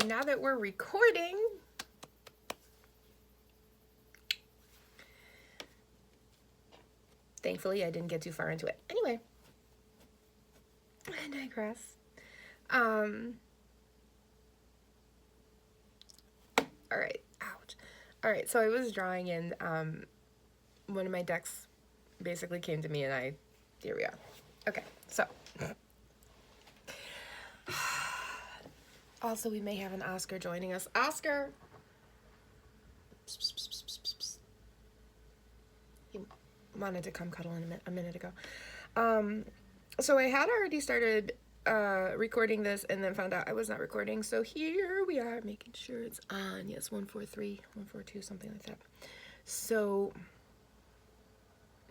now that we're recording, thankfully I didn't get too far into it. Anyway, I digress. All right, ouch. All right, so I was drawing and one of my decks basically came to me and here we are. Okay, so. Also, we may have an Oscar joining us. Oscar! He wanted to come cuddle in a minute ago. So I had already started recording this and then found out I was not recording. So here we are making sure it's on. Yes, 143, 142, something like that. So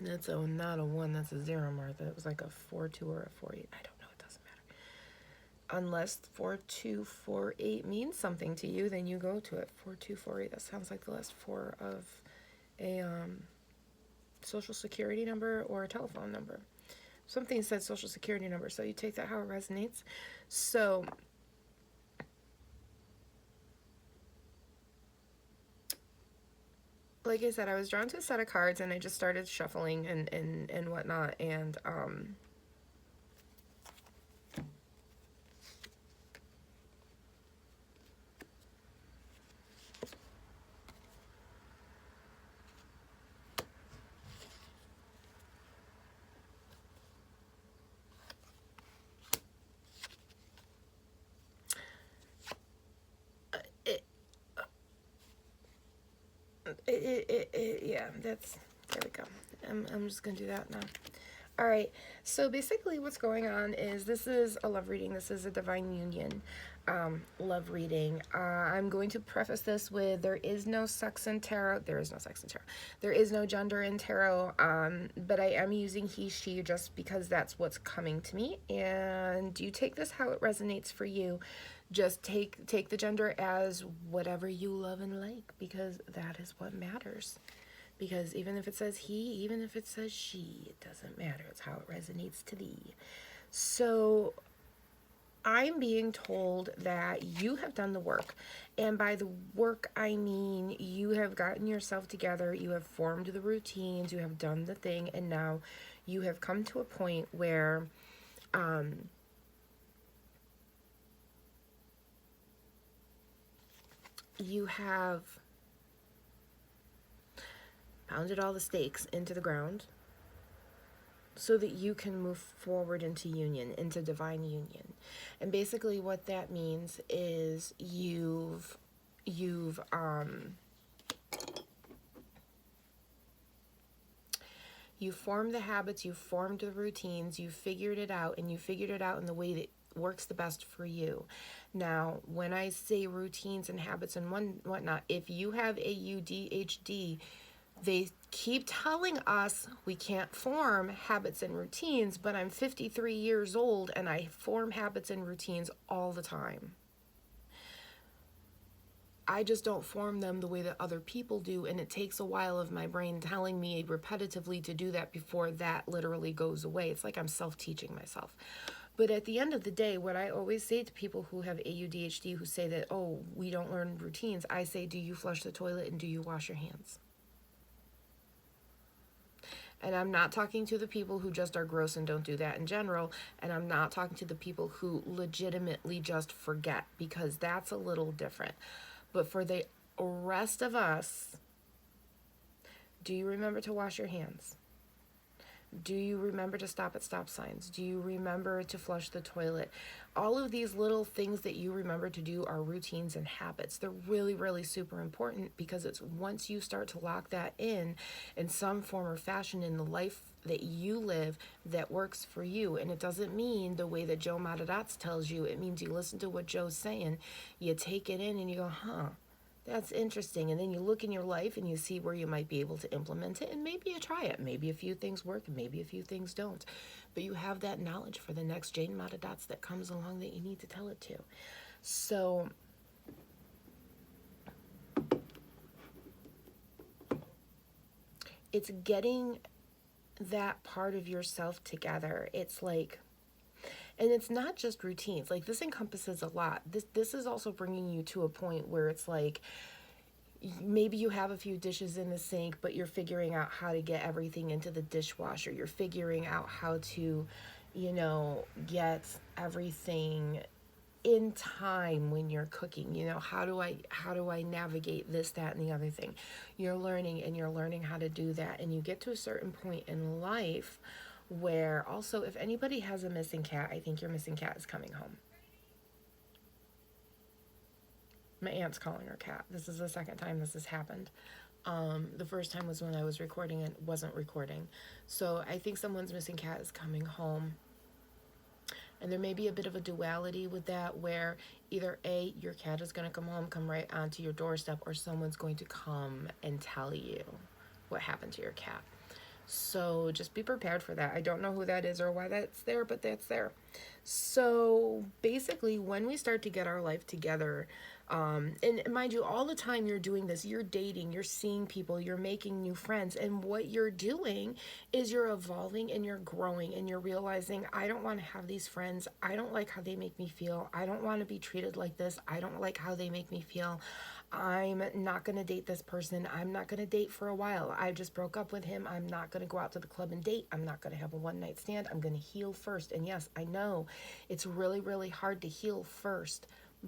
that's not a 1, that's a 0, Martha. It was like a 4-2 or a 4-8. I don't know, it doesn't matter. Unless 4248 means something to you, then you go to it. 4248, that sounds like the last 4 of a social security number or a telephone number. Something said social security number, so you take that how it resonates. So like I said, I was drawn to a set of cards and I just started shuffling and whatnot, and yeah, there we go. I'm just gonna do that now. All right, so basically what's going on is this is a love reading. This is a divine union love reading. I'm going to preface this with there is no sex in tarot. There is no sex in tarot. There is no gender in tarot, but I am using he, she just because that's what's coming to me. And you take this how it resonates for you. Just take the gender as whatever you love and like, because that is what matters. Because even if it says he, even if it says she, it doesn't matter. It's how it resonates to thee. So I'm being told that you have done the work. And by the work, I mean you have gotten yourself together, you have formed the routines, you have done the thing, and now you have come to a point where you have pounded all the stakes into the ground so that you can move forward into union, into divine union. And basically what that means is you've formed the habits, you've formed the routines, you've figured it out, and you figured it out in the way that works the best for you. Now, when I say routines and habits and whatnot, if you have ADHD, they keep telling us we can't form habits and routines, but I'm 53 years old and I form habits and routines all the time. I just don't form them the way that other people do, and it takes a while of my brain telling me repetitively to do that before that literally goes away. It's like I'm self-teaching myself. But at the end of the day, what I always say to people who have ADHD who say that, oh, we don't learn routines, I say, do you flush the toilet and do you wash your hands? And I'm not talking to the people who just are gross and don't do that in general. And I'm not talking to the people who legitimately just forget, because that's a little different. But for the rest of us, do you remember to wash your hands? Do you remember to stop at stop signs? Do you remember to flush the toilet? All of these little things that you remember to do are routines and habits. They're really, really super important, because it's once you start to lock that in some form or fashion in the life that you live that works for you. And it doesn't mean the way that Joe Matadots tells you. It means you listen to what Joe's saying, you take it in and you go, huh, that's interesting. And then you look in your life and you see where you might be able to implement it, and maybe you try it. Maybe a few things work and maybe a few things don't. But you have that knowledge for the next Jane Matadots that comes along that you need to tell it to. So it's getting that part of yourself together. It's like And it's not just routines. Like, this encompasses a lot. This is also bringing you to a point where it's like, maybe you have a few dishes in the sink, but you're figuring out how to get everything into the dishwasher. You're figuring out how to, get everything in time when you're cooking. How do I navigate this, that, and the other thing? You're learning how to do that. And you get to a certain point in life where, also, if anybody has a missing cat, I think your missing cat is coming home. My aunt's calling her cat. This is the second time this has happened. The first time was when I was recording and wasn't recording. So I think someone's missing cat is coming home. And there may be a bit of a duality with that, where either A, your cat is going to come home, come right onto your doorstep, or someone's going to come and tell you what happened to your cat. So just be prepared for that. I don't know who that is or why that's there, but that's there. So basically, when we start to get our life together, and mind you, all the time you're doing this, you're dating, you're seeing people, you're making new friends. And what you're doing is you're evolving and you're growing and you're realizing, I don't want to have these friends. I don't like how they make me feel. I don't want to be treated like this. I don't like how they make me feel. I'm not going to date this person. I'm not going to date for a while. I just broke up with him. I'm not going to go out to the club and date. I'm not going to have a one-night stand. I'm going to heal first. And yes, I know it's really, really hard to heal first,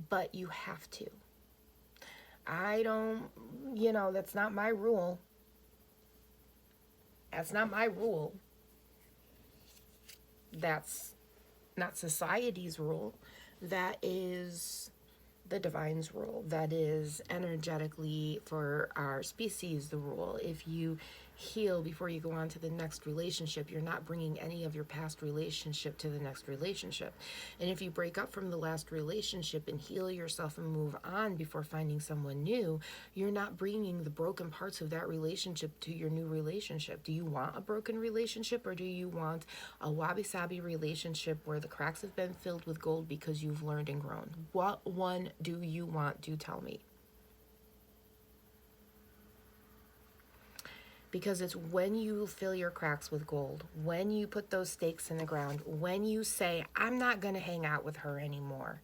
but you have to. That's not my rule. That's not my rule. That's not society's rule. That is the divine's rule. That is energetically for our species the rule. If you heal before you go on to the next relationship, you're not bringing any of your past relationship to the next relationship. And if you break up from the last relationship and heal yourself and move on before finding someone new, you're not bringing the broken parts of that relationship to your new relationship. Do you want a broken relationship, or do you want a wabi-sabi relationship where the cracks have been filled with gold because you've learned and grown? What one do you want? Do tell me. Because it's when you fill your cracks with gold, when you put those stakes in the ground, when you say, I'm not going to hang out with her anymore.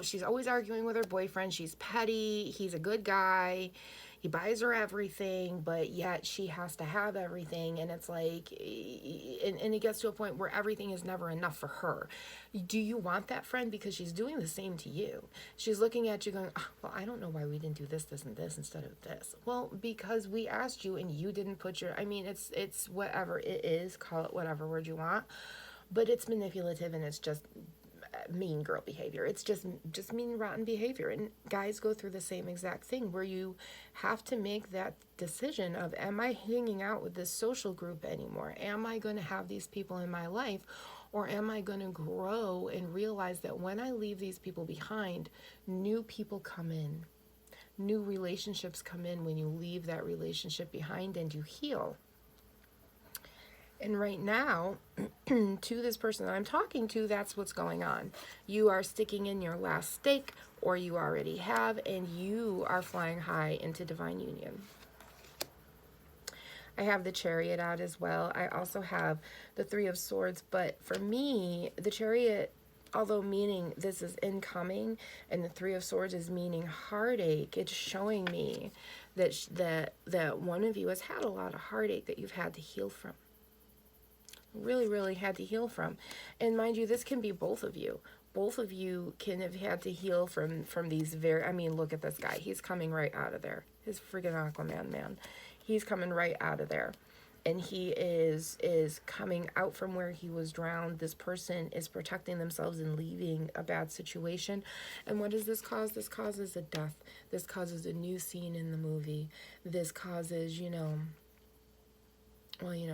She's always arguing with her boyfriend. She's petty. He's a good guy. He buys her everything, but yet she has to have everything. And it's like, and it gets to a point where everything is never enough for her. Do you want that friend? Because she's doing the same to you. She's looking at you going, well, I don't know why we didn't do this, this, and this instead of this. Well, because we asked you and you didn't put it's whatever it is, call it whatever word you want, but it's manipulative and it's just mean girl behavior. It's just mean, rotten behavior. And guys go through the same exact thing, where you have to make that decision of, am I hanging out with this social group anymore? Am I going to have these people in my life? Or am I going to grow and realize that when I leave these people behind, new people come in. New relationships come in when you leave that relationship behind and you heal. And right now, to this person that I'm talking to, that's what's going on. You are sticking in your last stake, or you already have, and you are flying high into divine union. I have the Chariot out as well. I also have the Three of Swords, but for me, the Chariot, although meaning this is incoming, and the Three of Swords is meaning heartache, it's showing me that one of you has had a lot of heartache that you've had to heal from. Really, really had to heal from. And mind you, this can be both of you. Both of you can have had to heal from these look at this guy. He's coming right out of there. His friggin' Aquaman, man. He's coming right out of there. And he is coming out from where he was drowned. This person is protecting themselves and leaving a bad situation. And what does this cause? This causes a death. This causes a new scene in the movie. This causes,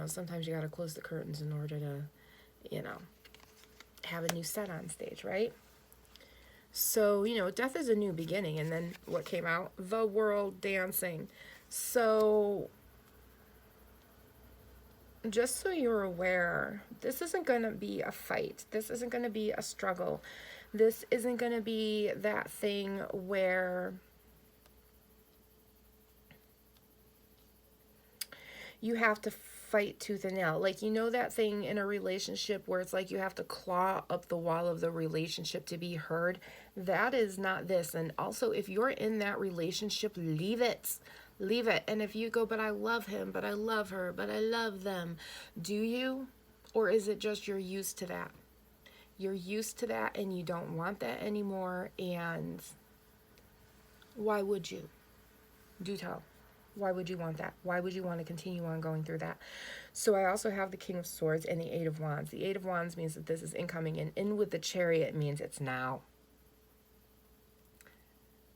sometimes you got to close the curtains in order to, have a new set on stage, right? So, death is a new beginning. And then what came out? The world dancing. So, just so you're aware, this isn't going to be a fight. This isn't going to be a struggle. This isn't going to be that thing where you have to fight tooth and nail. Like, you know that thing in a relationship where it's like you have to claw up the wall of the relationship to be heard? That is not this. And also, if you're in that relationship, leave it. Leave it. And if you go, but I love him, but I love her, but I love them, do you? Or is it just you're used to that? You're used to that and you don't want that anymore. And why would you? Do tell. Why would you want that? Why would you want to continue on going through that? So I also have the King of Swords and the Eight of Wands. The Eight of Wands means that this is incoming, and in with the Chariot means it's now.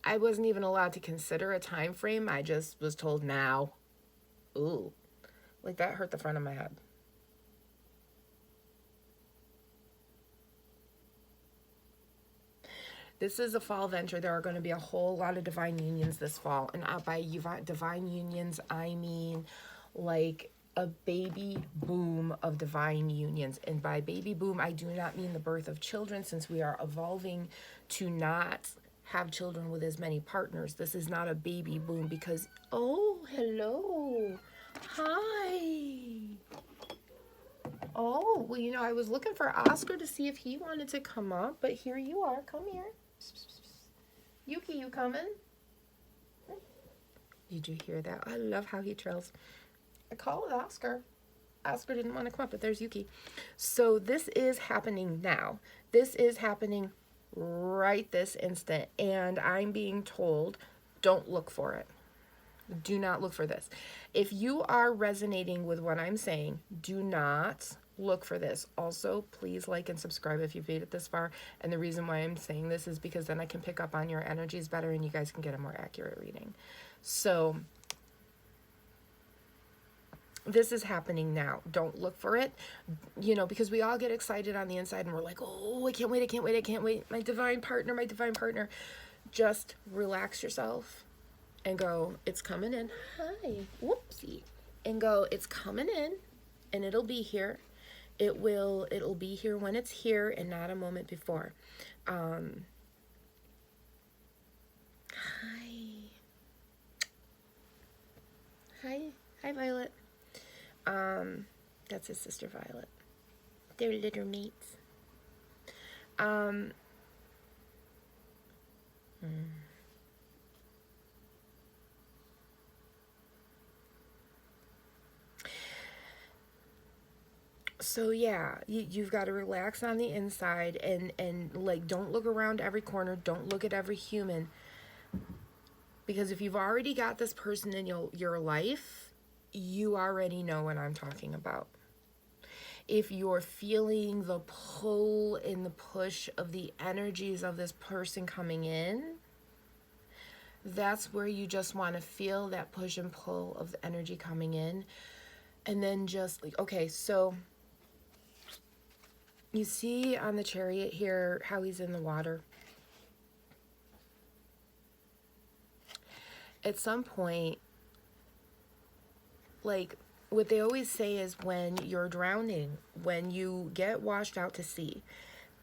I wasn't even allowed to consider a time frame. I just was told now. Ooh, like that hurt the front of my head. This is a fall venture. There are going to be a whole lot of divine unions this fall. And by divine unions, I mean like a baby boom of divine unions. And by baby boom, I do not mean the birth of children, since we are evolving to not have children with as many partners. This is not a baby boom because, oh, hello. Hi. Oh, well, you know, I was looking for Oscar to see if he wanted to come up, but here you are. Come here. Yuki, you coming? Did you hear that? I love how he trails. I called Oscar. Oscar didn't want to come up, but there's Yuki. So this is happening now. This is happening right this instant. And I'm being told, don't look for it. Do not look for this. If you are resonating with what I'm saying, do not look for this. Also, please like and subscribe if you've made it this far. And the reason why I'm saying this is because then I can pick up on your energies better and you guys can get a more accurate reading. So this is happening now. Don't look for it, you know, because we all get excited on the inside and we're like, oh, I can't wait, I can't wait, I can't wait. My divine partner, my divine partner. Just relax yourself and go, it's coming in. Hi, whoopsie. And go, it's coming in and it'll be here. It'll be here when it's here and not a moment before. Hi. Hi, Violet. That's his sister, Violet. They're little mates. So yeah, you've got to relax on the inside and like, don't look around every corner. Don't look at every human. Because if you've already got this person in your life, you already know what I'm talking about. If you're feeling the pull and the push of the energies of this person coming in, that's where you just want to feel that push and pull of the energy coming in. And then just like, okay, so you see on the Chariot here how he's in the water. At some point, like what they always say is when you're drowning, when you get washed out to sea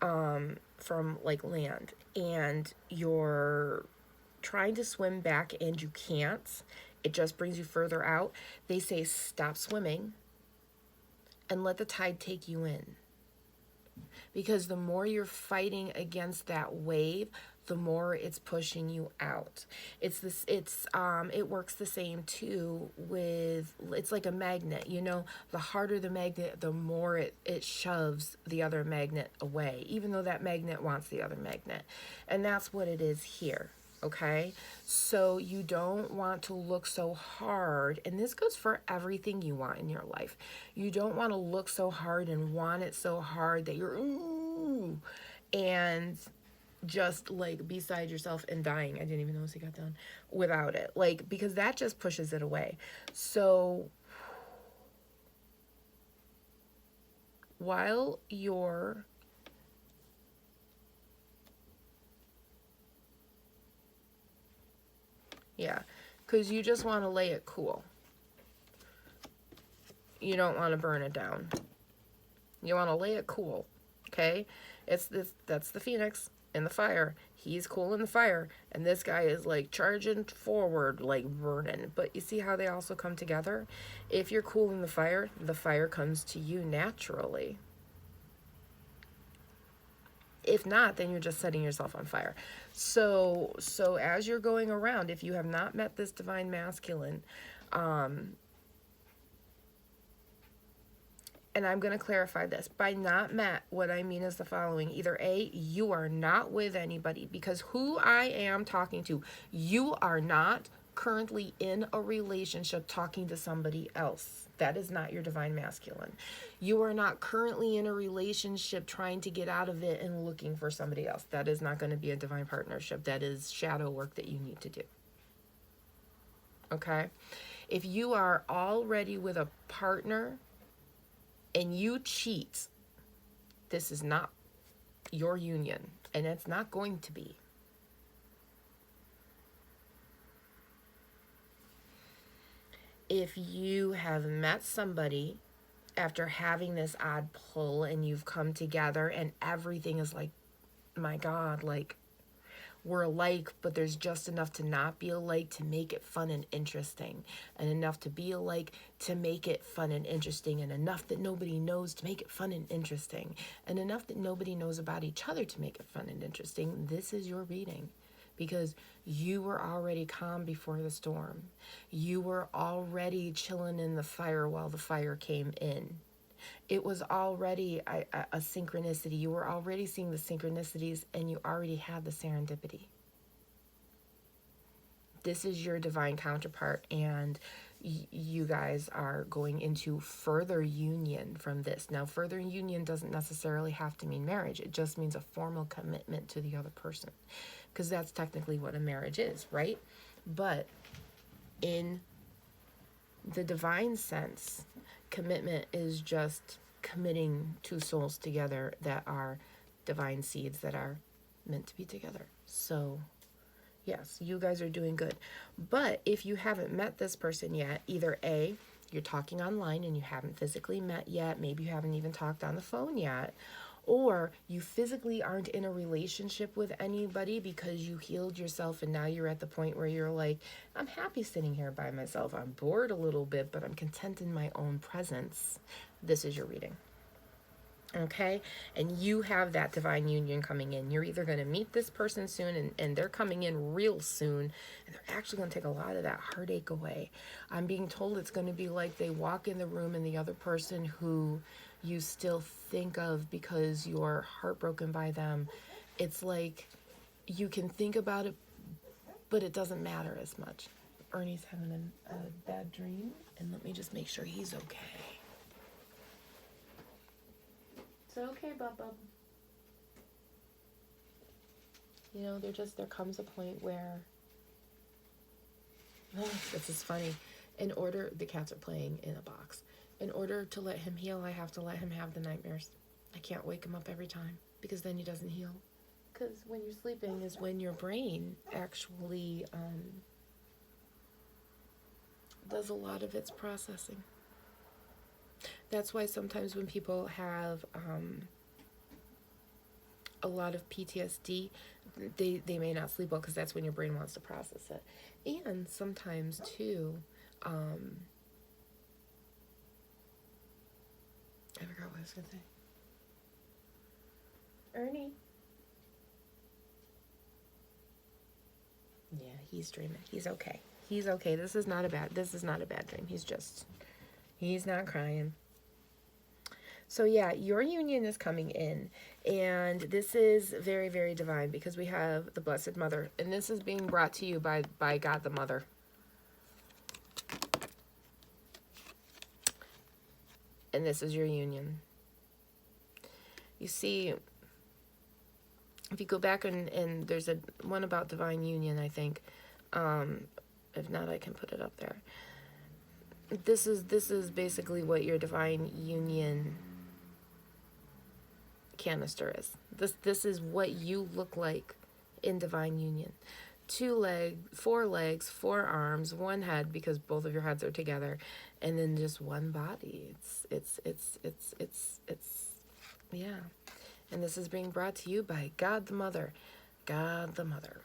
from like land and you're trying to swim back and you can't, it just brings you further out. They say stop swimming and let the tide take you in. Because the more you're fighting against that wave, the more it's pushing you out. It works the same too with, it's like a magnet, you know, the harder the magnet, the more it shoves the other magnet away, even though that magnet wants the other magnet. And that's what it is here. Okay, so you don't want to look so hard, and this goes for everything you want in your life. You don't want to look so hard and want it so hard that you're ooh, and just like beside yourself and dying. I didn't even notice he got done without it, like, because that just pushes it away. So while you're because you just want to lay it cool. You don't want to burn it down. You want to lay it cool, okay? That's the Phoenix. in the fire. He's cool in the fire. And this guy is like charging forward, like burning. But you see how they also come together? If you're cool in the fire comes to you naturally. If not, then you're just setting yourself on fire. So as you're going around, if you have not met this divine masculine, and I'm going to clarify this. By not met, what I mean is the following. Either A, you are not with anybody, because who I am talking to, you are not currently in a relationship talking to somebody else. That is not your divine masculine. You are not currently in a relationship trying to get out of it and looking for somebody else. That is not going to be a divine partnership. That is shadow work that you need to do. Okay? If you are already with a partner and you cheat, this is not your union, and it's not going to be. If you have met somebody after having this odd pull and you've come together and everything is like, my God, like, we're alike, but there's just enough to not be alike to make it fun and interesting, and enough to be alike to make it fun and interesting, and enough that nobody knows to make it fun and interesting, and enough that nobody knows about each other to make it fun and interesting. This is your reading, because you were already calm before the storm. You were already chilling in the fire while the fire came in. It was already a synchronicity. You were already seeing the synchronicities, and you already had the serendipity. This is your divine counterpart, and you guys are going into further union from this. Now, further union doesn't necessarily have to mean marriage. It just means a formal commitment to the other person, because that's technically what a marriage is, right? But in the divine sense, commitment is just committing two souls together that are divine seeds that are meant to be together. So yes, you guys are doing good. But if you haven't met this person yet, either A, you're talking online and you haven't physically met yet, maybe you haven't even talked on the phone yet, or you physically aren't in a relationship with anybody because you healed yourself and now you're at the point where you're like, I'm happy sitting here by myself. I'm bored a little bit, but I'm content in my own presence. This is your reading. Okay? And you have that divine union coming in. You're either going to meet this person soon, and they're coming in real soon, and they're actually going to take a lot of that heartache away. I'm being told it's going to be like they walk in the room and the other person who you still think of because you're heartbroken by them, it's like you can think about it, but it doesn't matter as much. Ernie's having a bad dream, and let me just make sure he's okay. It's okay, Bubba. You know, there comes a point where, this is funny, the cats are playing in a box. In order to let him heal, I have to let him have the nightmares. I can't wake him up every time, because then he doesn't heal. Because when you're sleeping is when your brain actually does a lot of its processing. That's why sometimes when people have a lot of PTSD, they may not sleep well, because that's when your brain wants to process it. And sometimes too, I forgot what I was going to say. Ernie. Yeah, he's dreaming. He's okay. He's okay. This is not a bad dream. He's not crying. So yeah, your union is coming in, and this is very, very divine, because we have the Blessed Mother, and this is being brought to you by God the Mother. And this is your union. You see, if you go back and there's one about divine union, I think. If not, I can put it up there. This is basically what your divine union canister is. This is what you look like in divine union. 4 legs, 4 arms, 1 head, because both of your heads are together, and then just one body. It's yeah. And this is being brought to you by God the Mother. God the Mother.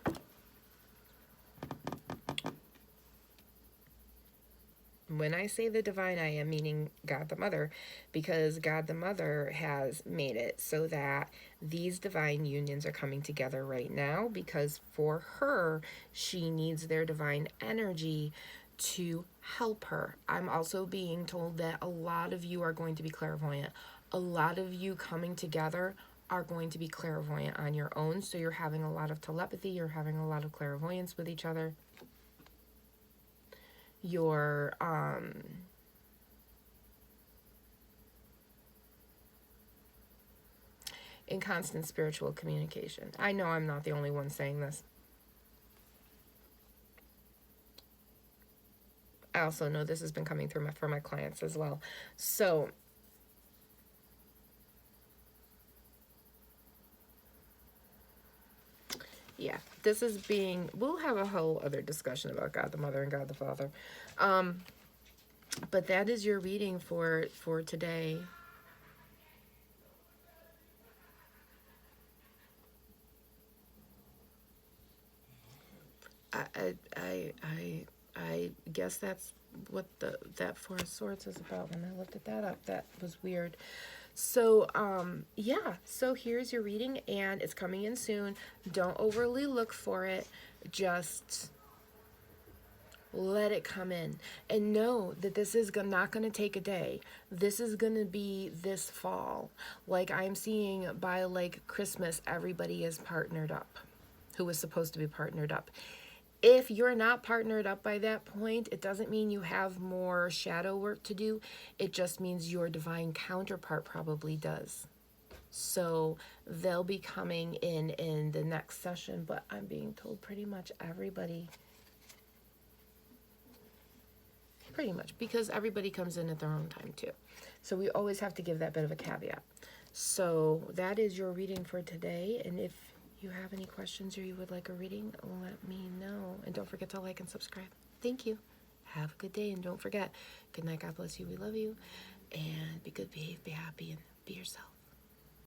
When I say the divine, I am meaning God the Mother, because God the Mother has made it so that these divine unions are coming together right now, because for her, she needs their divine energy to help her. I'm also being told that a lot of you are going to be clairvoyant. A lot of you coming together are going to be clairvoyant on your own. So you're having a lot of telepathy, you're having a lot of clairvoyance with each other. You're in constant spiritual communication. I know I'm not the only one saying this. I also know this has been coming through for my clients as well. So yeah, this is being, we'll have a whole other discussion about God the Mother and God the Father. But that is your reading for today. I guess that's what that Four of Swords is about. When I looked at that up, that was weird. So, yeah, so here's your reading, and it's coming in soon. Don't overly look for it. Just let it come in. And know that this is not going to take a day. This is going to be this fall. Like I'm seeing by like Christmas, everybody is partnered up who was supposed to be partnered up. If you're not partnered up by that point, it doesn't mean you have more shadow work to do. It just means your divine counterpart probably does. So they'll be coming in the next session, but I'm being told pretty much everybody, because everybody comes in at their own time too. So we always have to give that bit of a caveat. So that is your reading for today. And if you have any questions or you would like a reading, let me know. And don't forget to like and subscribe. Thank you. Have a good day. And don't forget, good night, God bless you, we love you. And be good, behave, be happy, and be yourself.